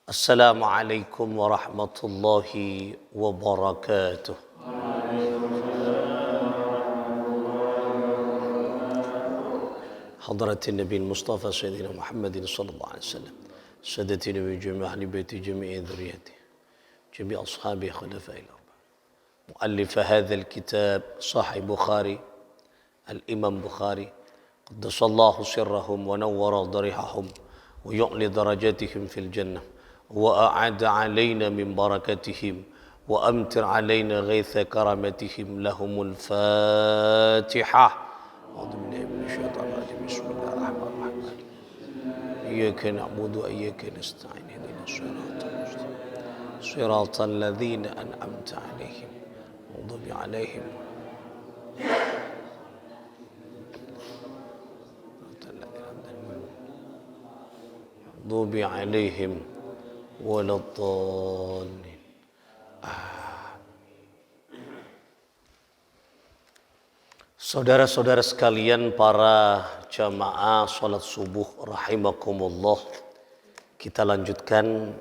السلام عليكم ورحمة الله وبركاته. حضرة النبي المصطفى سيدنا محمد صلى الله عليه وسلم، سادة النبي جميع أهل بيته جميع ذريته جميع أصحابه خلفاء الأربعة. مؤلف هذا الكتاب صاحب بخاري الإمام بخاري قدس الله سرهم ونور ضريحهم ويعلي درجاتهم في الجنة وأعد علينا من بركتهم وأمطر علينا غيث كرامتهم. لهم الفاتحة. أعوذ بالله من الشيطان الرجيم. بسم الله الرحمن الرحيم. إياك نعبد وإياك نستعين. اهدنا الصراط المستقيم صراط الذين أنعمت عليهم المغضوب عليهم waladhdallin. Saudara-saudara sekalian, para jamaah salat subuh rahimakumullah, kita lanjutkan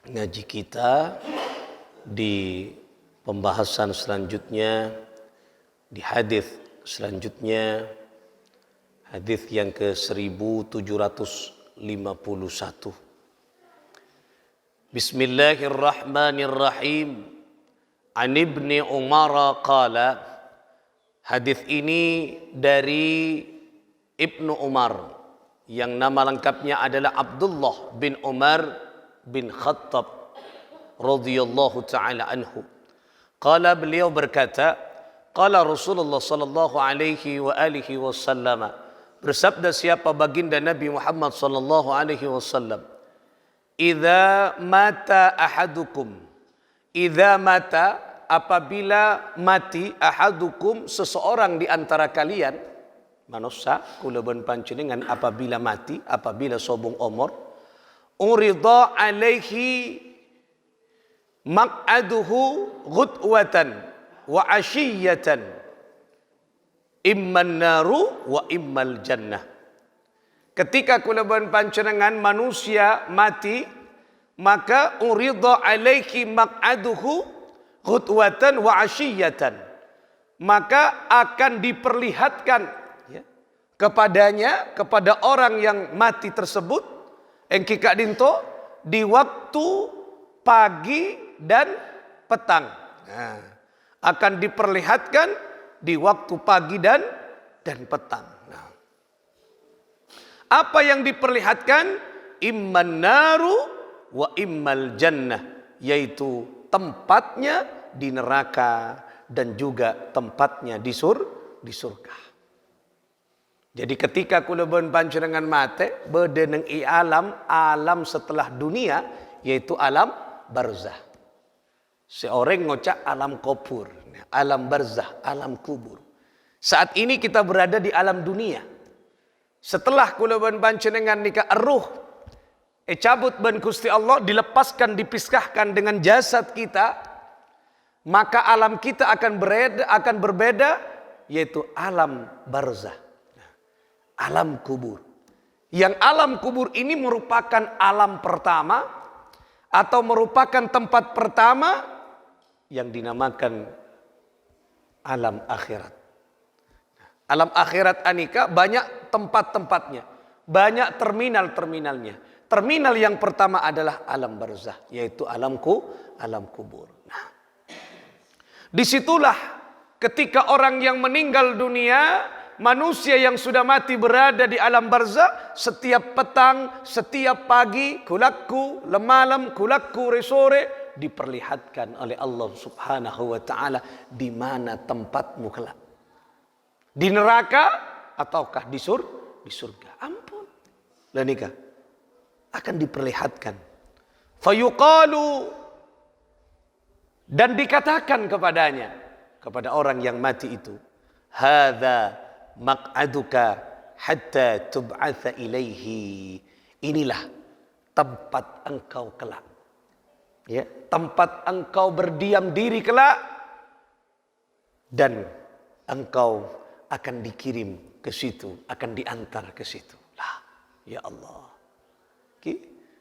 ngaji kita di pembahasan selanjutnya, di hadis selanjutnya, hadis yang ke 1751. Bismillahirrahmanirrahim. An Ibni Umar qala. Hadis ini dari Ibnu Umar yang nama lengkapnya adalah Abdullah bin Umar bin Khattab radhiyallahu taala anhu. Qala, beliau berkata, qala Rasulullah sallallahu alaihi wa alihi wasallam, bersabda siapa baginda Nabi Muhammad sallallahu alaihi wasallam, idza mata ahadukum, idza mata, apabila mati, ahadukum, seseorang di antara kalian, manusia kulaban panjenengan apabila mati, apabila sobong umur, urida alaihi maq'aduhu ghudwatan wa ashiyatan imman naru wa immal jannah. Ketika kulaban panjenengan manusia mati, maka urida alaihi maq'aduhu ghudwatan wa ashiyatan, maka akan diperlihatkan ya, kepadanya, kepada orang yang mati tersebut, engkika dinto, di waktu pagi dan petang. Nah, akan diperlihatkan di waktu pagi dan petang. Nah, apa yang diperlihatkan? Imman naru wa immal jannah, yaitu tempatnya di neraka dan juga tempatnya di surga. Jadi ketika kulaban panjenengan mate, bedeneng i alam setelah dunia, yaitu alam barzah. Seorang ngocak alam kubur, alam barzah, alam kubur. Saat ini kita berada di alam dunia. Setelah kulaban panjenengan nikah ruh cabut ban Gusti Allah, dilepaskan, dipisahkan dengan jasad kita, maka alam kita akan berbeda, yaitu alam barzah, alam kubur. Yang alam kubur ini merupakan alam pertama atau merupakan tempat pertama yang dinamakan alam akhirat. Alam akhirat anika banyak tempat-tempatnya, banyak terminal-terminalnya. Terminal yang pertama adalah alam barzah, yaitu alam kubur. Nah, disitulah ketika orang yang meninggal dunia, manusia yang sudah mati berada di alam barzah, setiap petang, setiap pagi, kulakku lemalam, kulakku resore, diperlihatkan oleh Allah Subhanahu wa taala di mana tempatmu kelak. Di neraka ataukah di surga? Ampun. Lah nikah akan diperlihatkan. Fayuqalu, dan dikatakan kepadanya, kepada orang yang mati itu, hadza maq'aduka hatta tub'atsa ilaihi, inilah tempat engkau kelak, ya, tempat engkau berdiam diri kelak, dan engkau akan dikirim ke situ, akan diantar ke situ. Lah, ya Allah.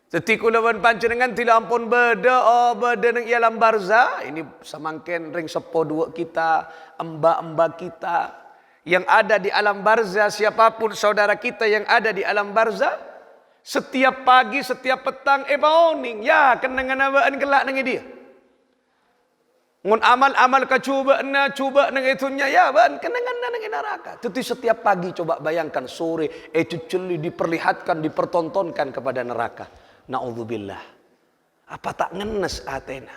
Teti kula wan panjenengan tila ampun beda nang ialam barza. Ini samangken ring sepo dua kita, embak-embak kita yang ada di alam barza, siapapun saudara kita yang ada di alam barza, setiap pagi, setiap petang baoning ya kenangan abaan kelak nang dia. Ngun amal-amal ka cuba nang itunya ya ban kenangan nang neraka. Teti setiap pagi coba bayangkan sore cuculi diperlihatkan, dipertontonkan kepada neraka. Na'udzubillah. Apa tak ngenes Athena?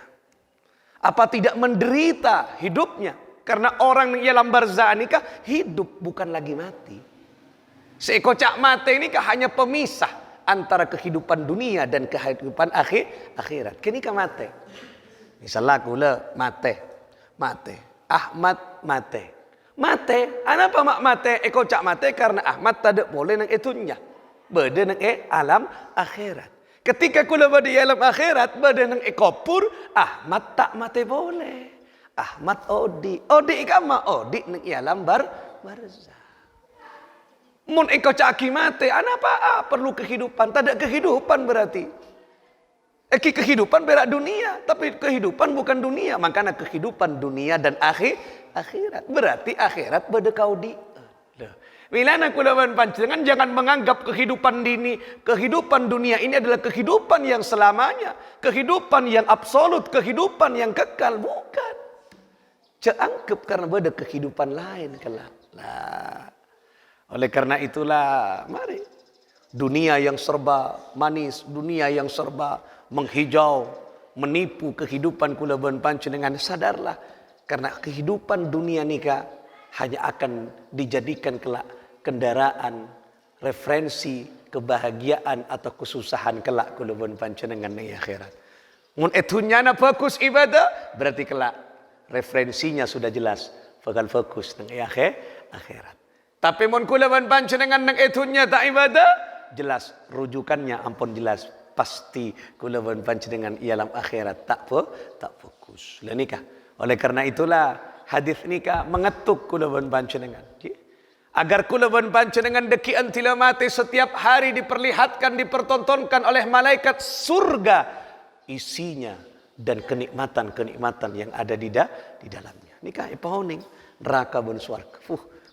Apa tidak menderita hidupnya? Karena orang yang ialam barzah nikah hidup bukan lagi mati. Seekor cak mate ini hanya pemisah antara kehidupan dunia dan kehidupan akhirat. Kini ka mate. Misalnya kula mate. Ahmad mate. Mate, apa mak mate? Eko cak mate karena Ahmad tak boleh nang itunya. Beda nang alam akhirat. Ketika kula di alam akhirat beda nang ekopur, Ahmad tak mate boleh. Ahmad odi kama odi nang alam barzah. Mun eko caki mate, apa perlu kehidupan? Tak ada kehidupan berarti. Kehidupan berak dunia, tapi kehidupan bukan dunia. Makanya kehidupan dunia dan akhirat. Berarti akhirat beda kau di. Bila nak kulawan panjenengan jangan menganggap kehidupan dunia ini adalah kehidupan yang selamanya, kehidupan yang absolut, kehidupan yang kekal, bukan. Janganggap karena beda kehidupan lain kelak. Oleh karena itulah, mari dunia yang serba manis, dunia yang serba menghijau, menipu kehidupan kulawan panjenengan, sadarlah karena kehidupan dunia nikah hanya akan dijadikan kelak kendaraan, referensi, kebahagiaan atau kesusahan kelak kulawan panjenengan di akhirat. Mun etunya na fokus ibadah, berarti kelak referensinya sudah jelas, bakal fokus di akhirat. Tapi mun kulawan panjenengan nang etunya tak ibadah, jelas rujukannya ampun jelas, pasti kulawan panjenengan ialam akhirat tak fokus. Lah nikah. Oleh karena itulah hadis nikah mengetuk kulawan panjenengan. Agar kulawan panjenengan dekian tila mati setiap hari diperlihatkan, dipertontonkan oleh malaikat surga isinya dan kenikmatan-kenikmatan yang ada di dalamnya. Nikah ipahoning neraka bun swarga.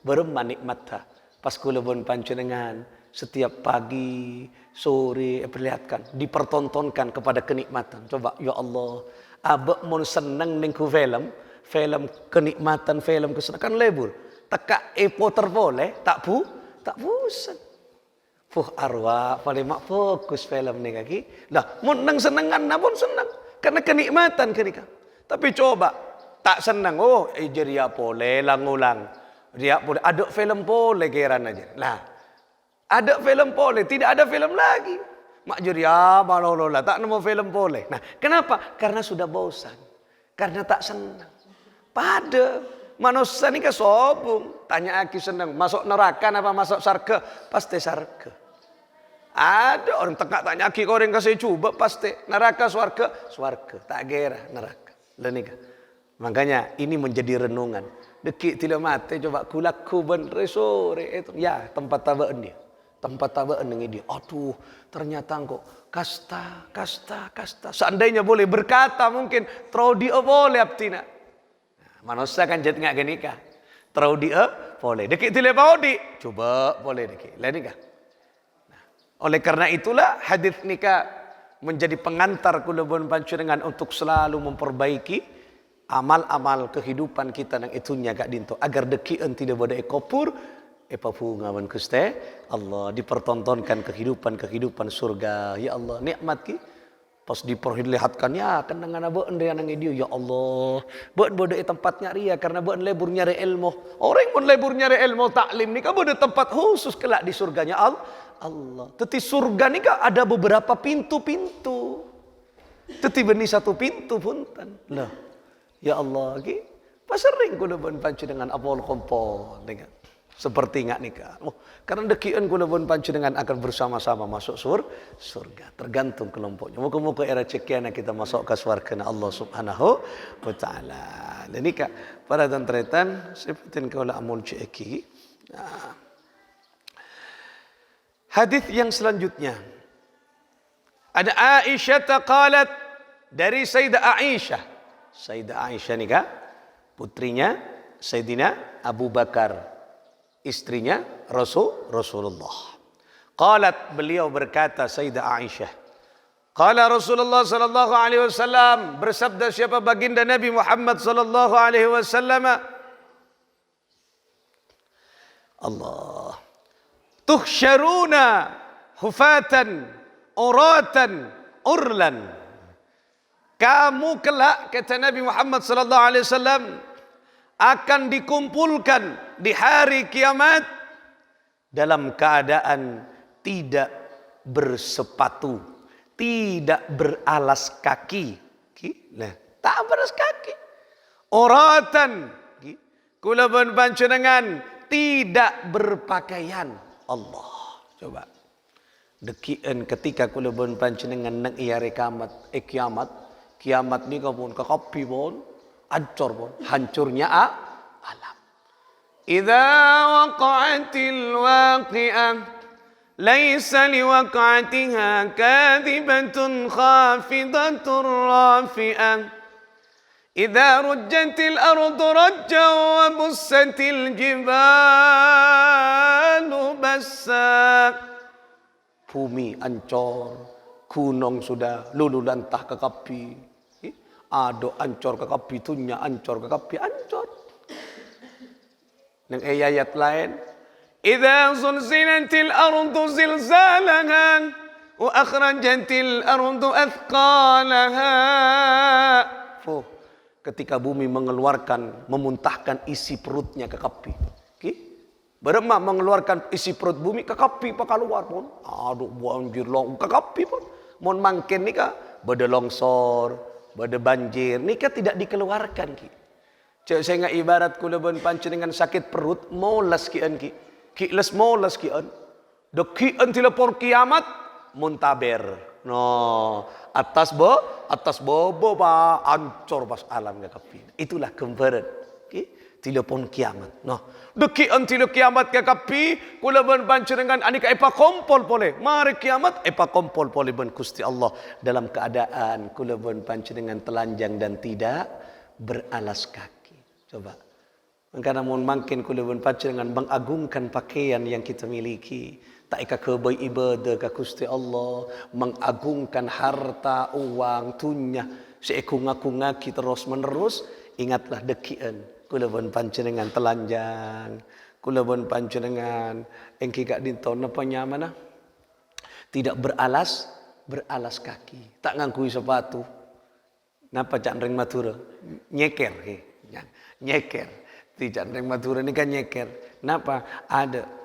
Beremah nikmatah. Pas kulawan panjenengan setiap pagi, sore perlihatkan, dipertontonkan kepada kenikmatan. Coba ya Allah, abak mun seneng ning film kenikmatan, film kesenangan lebur. Teka poter boleh, tak bosan. Arwah paling mak fokus film ni kaki. Lah, mun nang senengan na pun senang karena kenikmatan kenika. Tapi coba tak senang, jeria boleh langulang. Dia boleh ada film boleh geran aja. Lah, ada film boleh, tidak ada film lagi. Mak jeria malolola tak nemu film boleh. Nah, kenapa? Karena sudah bosan. Karena tak senang. Pada manusia ni kesobung. Tanya aki senang. Masuk neraka apa masuk sarga? Pasti sarga. Ada orang tengah tanya aki koreng kasih coba. Pasti neraka swarga. Tak kira neraka. Lenika. Makanya ini menjadi renungan. Dekik tidak mati coba kulaku bener sore itu. Ya tempat tabaan dia. Tempat tabaan dengan dia. Aduh ternyata kok kasta. Seandainya boleh berkata mungkin. Trodi boleh aptina. Manusia kan jadi nggak genika. Traudi boleh. Dekik tidak mau di. Coba boleh dekik. Lain nikah. Nah, oleh karena itulah hadis nikah menjadi pengantar kulawan panjenengan untuk selalu memperbaiki amal-amal kehidupan kita nang itunya gak dinto agar dekian tidak boda ekopur epapungawan Gusti Allah dipertontonkan kehidupan surga. Ya Allah nikmat ki pas diperlihatkan ya kenangan beun dia nang dia ya Allah beun boda tempatnya ria karena beun lebur nyari ilmu. Orang pun lebur nyari ilmu taklim ni ka boda tempat khusus kelak di surganya Allah. Teti surga ni ka ada beberapa pintu-pintu. Teti benih satu pintu punten. Lah ya Allah, pas sering kulawan panjenengan apol kompol dengan seperti ngak nikah. Karena dekian kulawan panjenengan akan bersama-sama masuk surga. Tergantung kelompoknya. Muka-muka era cekiana kita masuk ke surga Allah Subhanahu wa taala. Dan nikah para dan tretan seperti kaula amul ceki. Hadis yang selanjutnya Ada Aisyah qalat, dari Sayyidah Aisyah. Sayyidah Aisyah ni kah? Putrinya Sayyidina Abu Bakar, istrinya Rasulullah. Qalat, beliau berkata Sayyidah Aisyah, qala Rasulullah sallallahu alaihi wasallam, bersabda siapa baginda Nabi Muhammad sallallahu alaihi wasallam, Allah, tuhsyaruna hufatan uratan urlan. Kamu kelak, kata Nabi Muhammad sallallahu alaihi wasallam, akan dikumpulkan di hari kiamat dalam keadaan tidak bersepatu, tidak beralas kaki. Nah, tak beralas kaki. Uratan, kula pun panjenengan tidak berpakaian. Allah, coba. Dekian ketika kula pun panjenengan nang hari kiamat ni kau pun kekapi pun hancur pun hancurnya alam. Idza waqa'atil waqi'ah laisa liwaqa'atiha kadhibatun khafidatur rafi'ah. Idza rujjatil ardu rajjan wa bussatil jibalu bassa. Bumi hancur, gunung sudah luluh lantah kekapi. Ado ancor ke kapi, tunya ancor ke kapi, ancor. Nang ayat lain, idza zulzilatil ardu zilzalaha wa akhrajatil ardu athqalaha. Ketika bumi mengeluarkan, memuntahkan isi perutnya ke kapi. Berema mengeluarkan isi perut bumi ke kapi pa keluar pun. Aduh banjir long ke kapi pun. Mon mangken ni ka bade longsor, bade banjir nikah tidak dikeluarkan ki. Cek saya ngak ibarat kula ben pancen dengan sakit perut molas kian ki. Ki les molas kian. Dok kian telepon kiamat muntaber. No, atas bobo ba ancor pas alam ke kapi. Itulah gambaran ki telepon kiamat. No, dok kian telepon kiamat ke kapi kula ben pancen dengan anika epa kompol pole. Mari kiamat epa kompol pole ben Gusti Allah dalam keadaan kula ben pancen dengan telanjang dan tidak beralas kaki. Coba. Karena mun makin kula ben pancen dengan mengagungkan pakaian yang kita miliki. Tak ika kebai ibadah ke Gusti Allah, mengagungkan harta, uang, tunya, seeku-ngaku-ngaki terus menerus, ingatlah dekian kula pun panjenengan telanjang, kula pun panjenengan engki gak dinto napa nyamana? Tidak beralas kaki, tak ngangkui sepatu. Napa cak reng matura? Nyeker nyeker. Tidak reng matura ini kan nyeker. Napa? Ada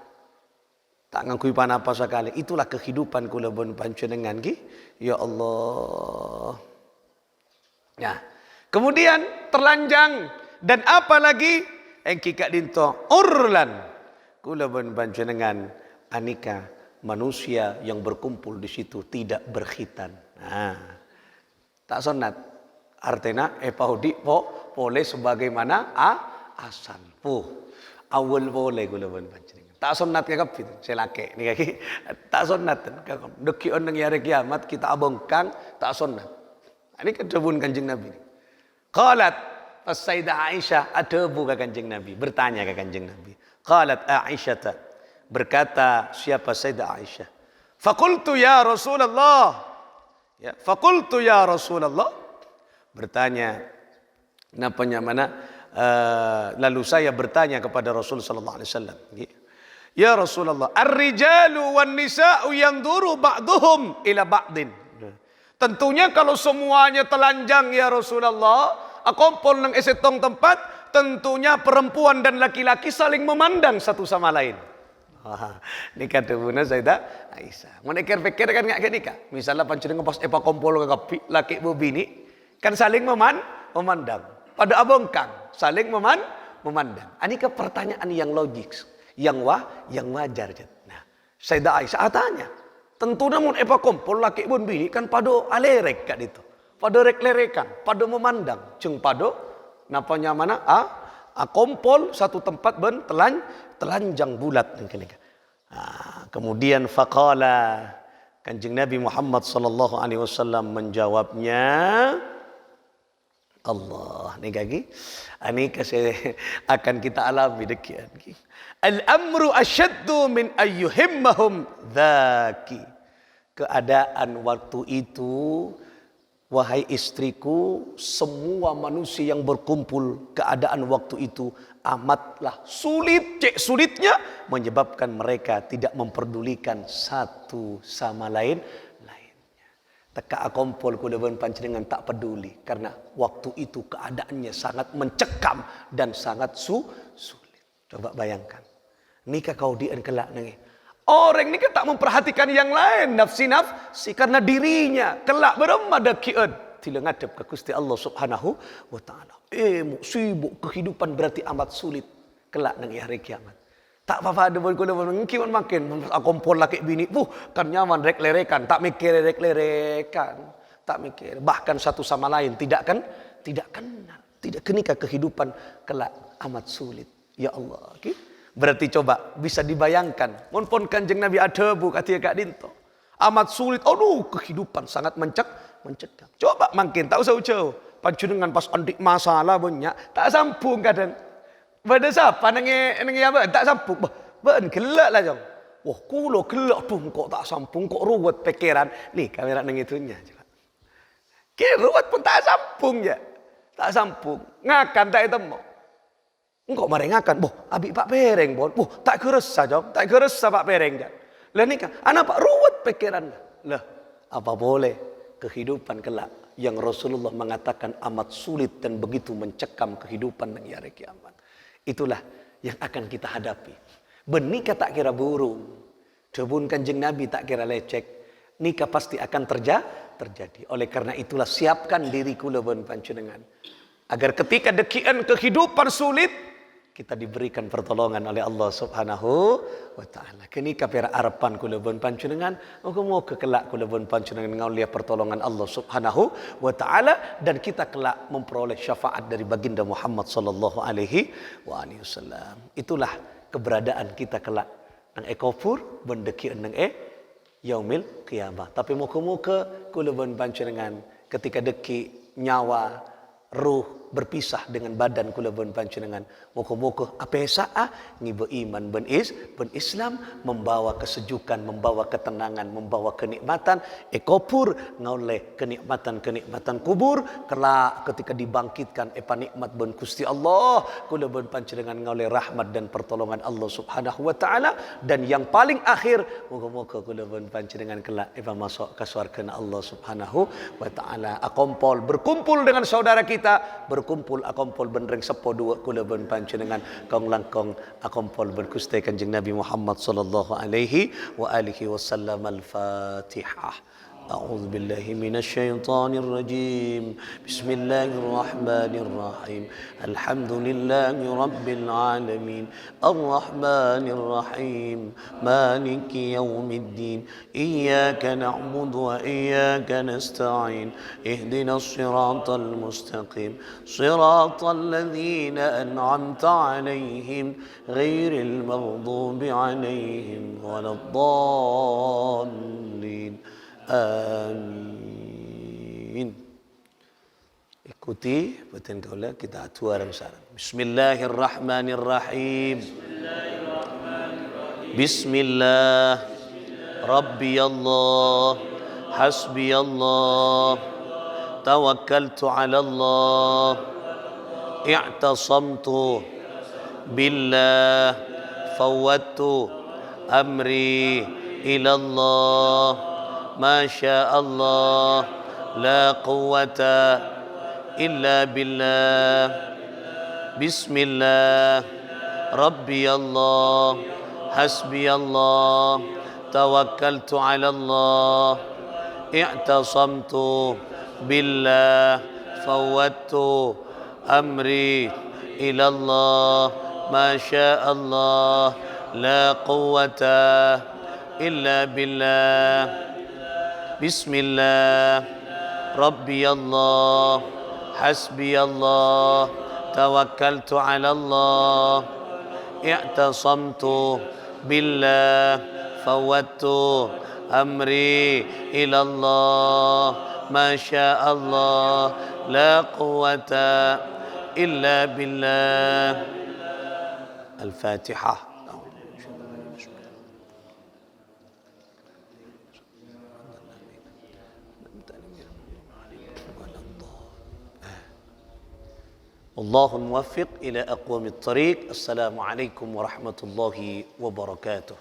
tak ngakui apa sekali. Itulah kehidupan kula pun panjenengan ki. Ya Allah. Nah, kemudian terlanjang dan apa lagi? Engki kak dinto urlan. Kula pun panjenengan anika manusia yang berkumpul di situ tidak berkhitan. Nah, tak sunat. Artinya epaudi boleh sebagaimana asal. Awal boleh kula pun panjenengan. Tak sunat ke kapit, saya laki ni kaki. Tak sunat. Deki on nang hari kiamat kita abongkang tak sunat. Ini kedebun Kanjeng Nabi. Qalat as-Sayyidah Aisyah adebu ke Kanjeng Nabi, bertanya ke Kanjeng Nabi. Qalat Aisyah, berkata siapa Sayyidah Aisyah? Faqultu ya Rasulullah. Ya, faqultu ya Rasulullah. Bertanya napanya mana? Lalu saya bertanya kepada Rasul sallallahu alaihi wasallam. Ya Rasulullah, ar-rijalu wan nisa'u yanduru ba'duhum ila ba'din. Tentunya kalau semuanya telanjang ya Rasulullah, akumpul nang esetong tempat, tentunya perempuan dan laki-laki saling memandang satu sama lain. Ini kata buna Sayyidah Aisyah. Mau pikir kan enggak nikah. Misalnya panjenengan pas epa kumpul ke kapi, laki bini kan saling memandang. Pada abongkang saling memandang. Ini ke pertanyaan yang logik. Yang wajar. Nah, Sayyidah Aisyah tanya, tentu namun epa kumpul laki pun bini kan pada alerek kat itu, pada rek-lerekan, pada memandang, ceng pada napanya mana kumpul satu tempat ben telanjang bulat. Kemudian faqala Kanjeng Nabi Muhammad sallallahu alaihi wasallam menjawabnya, Allah. Ni lagi. Ini akan kita alami dekian. Al-amru asyaddu min ayyuhimmahum dzaki. Keadaan waktu itu, wahai istriku, semua manusia yang berkumpul, keadaan waktu itu amatlah sulit. Cek sulitnya menyebabkan mereka tidak memperdulikan satu sama lain. Teka akompol kudaban panjenengan tak peduli karena waktu itu keadaannya sangat mencekam dan sangat sulit. Coba bayangkan. Nikah kau dian kelak nengi. Orang ni tak memperhatikan yang lain, nafsi karena dirinya kelak beremada kian tila ngadep ke Gusti Allah Subhanahu wa taala. Sibuk kehidupan berarti amat sulit kelak nengi hari kiamat. Tak apa-apa ada boleh mungkin makin akompol laki bini kan nyaman rek lerekan, tak mikir rek lerekan, tak mikir bahkan satu sama lain tidak kenal, tidak kenika kehidupan kelak amat sulit. Ya Allah, okay? Berarti coba bisa dibayangkan mun Kanjeng Nabi adebu katia Kak Dinto amat sulit. Aduh, kehidupan sangat mencekam. Coba makin tak usah jauh panjenengan pas andik masalah banyak tak sambung kadang. Pada siapa nengi apa tak sambung. Ben gelak lah jom. Wah, kulo gelak tuh kok tak sambung, kok ruwet pikiran. Nih kamera nang itunya coba. Ruwet pun tak sambung ya. Tak sambung. Ngakan tak temu. Engkau mari ngakan. Boh, abi Pak Pereng bon. Boh, tak keresa jom. Tak keresa Pak Pereng jom. Lah ni kan anak Pak ruwet pikiran. Lah, apa boleh kehidupan kelak yang Rasulullah mengatakan amat sulit dan begitu mencekam kehidupan nang hari kiamat. Itulah yang akan kita hadapi. Bernikah tak kira burung. Debun Kanjeng Nabi tak kira lecek. Nikah pasti akan terjadi. Oleh karena itulah siapkan diriku leben panjenengan. Agar ketika dekian kehidupan sulit, kita diberikan pertolongan oleh Allah Subhanahu wa taala. Kenika pera arapan kula bon panjenengan, moga-moga kelak kula bon panjenengan ngaulia pertolongan Allah Subhanahu wa taala dan kita kelak memperoleh syafaat dari baginda Muhammad sallallahu alaihi wasallam. Itulah keberadaan kita kelak nang ekofur bendeki nang yaumil qiyamah. Tapi moga-moga kula bon panjenengan ketika deki nyawa ruh berpisah dengan badan kula bon panjenengan. Moga-moga apa saa ngibe iman ben Islam membawa kesejukan, membawa ketenangan, membawa kenikmatan ekopur ngauleh kenikmatan kubur kelak ketika dibangkitkan nikmat ben Gusti Allah kula bon panjenengan ngauleh rahmat dan pertolongan Allah Subhanahu wa taala dan yang paling akhir moga-moga kula bon panjenengan kelak masuk ke surga Allah Subhanahu wa taala. Akompol berkumpul dengan saudara kita, berkumpul akompol benreng sepo dua kula ben panjenengan kong langkong akompol ben Gusti Kanjeng Nabi Muhammad sallallahu alaihi wa alihi wasallam. Al-Fatihah. أعوذ بالله من الشيطان الرجيم بسم الله الرحمن الرحيم الحمد لله رب العالمين الرحمن الرحيم مالك يوم الدين إياك نعبد وإياك نستعين اهدنا الصراط المستقيم صراط الذين أنعمت عليهم غير المغضوب عليهم ولا الضالين. Amin. Ikuti batin kaula kita atuaran sarang. Bismillahirrahmanirrahim. Bismillah. Rabbi Allah. Hasbi Allah. Tawakkaltu ala Allah. I'tasamtu billah. Fawwadtu amri ila Allah. ما شاء الله لا قوة إلا بالله بسم الله ربي الله حسبي الله توكلت على الله اعتصمت بالله فوضت أمري إلى الله ما شاء الله لا قوة إلا بالله بسم الله ربي الله حسبي الله توكلت على الله اعتصمت بالله فوضت أمري إلى الله ما شاء الله لا قوة إلا بالله. الفاتحة. والله الموفق إلى أقوم الطريق. السلام عليكم ورحمة الله وبركاته.